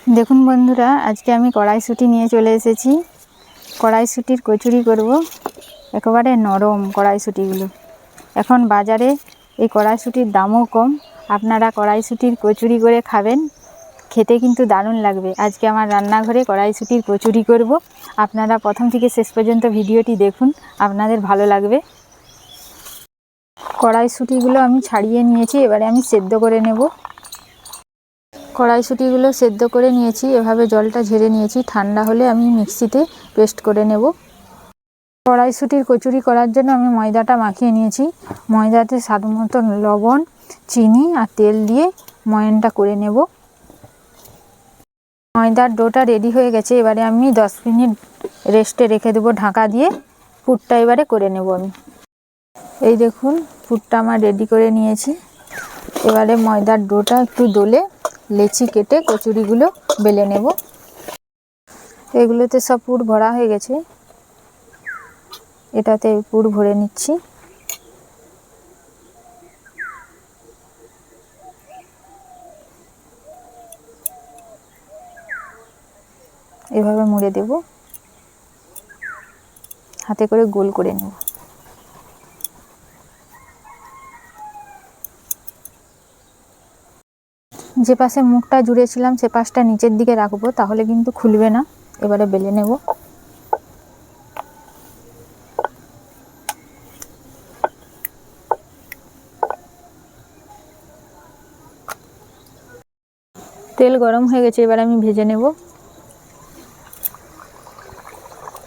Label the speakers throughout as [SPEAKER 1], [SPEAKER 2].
[SPEAKER 1] দেখুন বন্ধুরা, আজকে আমি কড়াইশুঁটি নিয়ে চলে এসেছি। কড়াইশুঁটির কচুরি করব। একেবারে নরম কড়াইশুঁটিগুলো। এখন বাজারে এই কড়াইশুঁটির দামও কম। আপনারা কড়াইশুঁটির কচুরি করে খাবেন, খেতে কিন্তু দারুণ লাগবে। আজকে আমার রান্নাঘরে কড়াইশুঁটির কচুরি করব। আপনারা প্রথম থেকে শেষ পর্যন্ত ভিডিওটি দেখুন, আপনাদের ভালো লাগবে। কড়াইশুঁটিগুলো আমি ছাড়িয়ে নিয়েছি, এবারে আমি সেদ্ধ করে নেব। কড়াইশুঁটিগুলো সেদ্ধ করে নিয়েছি, এভাবে জলটা ঝেড়ে নিয়েছি। ঠান্ডা হলে আমি মিক্সিতে পেস্ট করে নেব। কড়াইশুঁটির কচুরি করার জন্য আমি ময়দাটা মাখিয়ে নিয়েছি। ময়দাতে স্বাদ মতো লবণ, চিনি আর তেল দিয়ে ময়ানটা করে নেব। ময়দার ডোটা রেডি হয়ে গেছে, এবারে আমি 10 মিনিট রেস্টে রেখে দেবো ঢাকা দিয়ে। পুরটা এবারে করে নেব আমি। এই দেখুন, পুরটা আমার রেডি করে নিয়েছি। এবারে ময়দার ডোটা একটু দলে লেচি কেটে কচুরিগুলো বেলে নেব। এগুলোতে সব পুর ভরা হয়ে গেছে, এটাতে পুর ভরে নিচ্ছি। এভাবে মুড়ে দেব, হাতে করে গোল করে নেব। যে পাশে মুখটা জুড়েছিলাম সে পাশটা নিচের দিকে রাখবো, তাহলে কিন্তু খুলবে না। এবারে বেলে নেব। তেল গরম হয়ে গেছে, এবার আমি ভেজে নেব।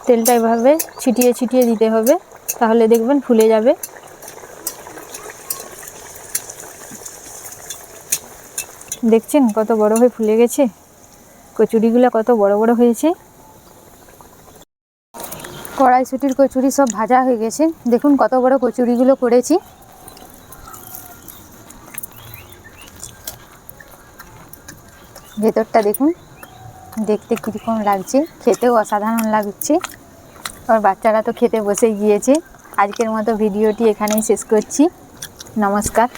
[SPEAKER 1] তেলটা এভাবে ছিটিয়ে ছিটিয়ে দিতে হবে, তাহলে দেখবেন ফুলে যাবে। দেখছেন কত বড় হয়ে ফুলে গেছে, কচুরিগুলো কত বড় বড় হয়েছে। কড়াইশুঁটির কচুরি সব ভাজা হয়ে গেছে, দেখুন কত বড় কচুরিগুলো করেছি। ভেতরটা দেখুন, দেখতে কীরকম লাগছে, খেতেও অসাধারণ লাগছে। আর বাচ্চারা তো খেতে বসে গিয়েছে। আজকের মতো ভিডিওটি এখানেই শেষ করছি। নমস্কার।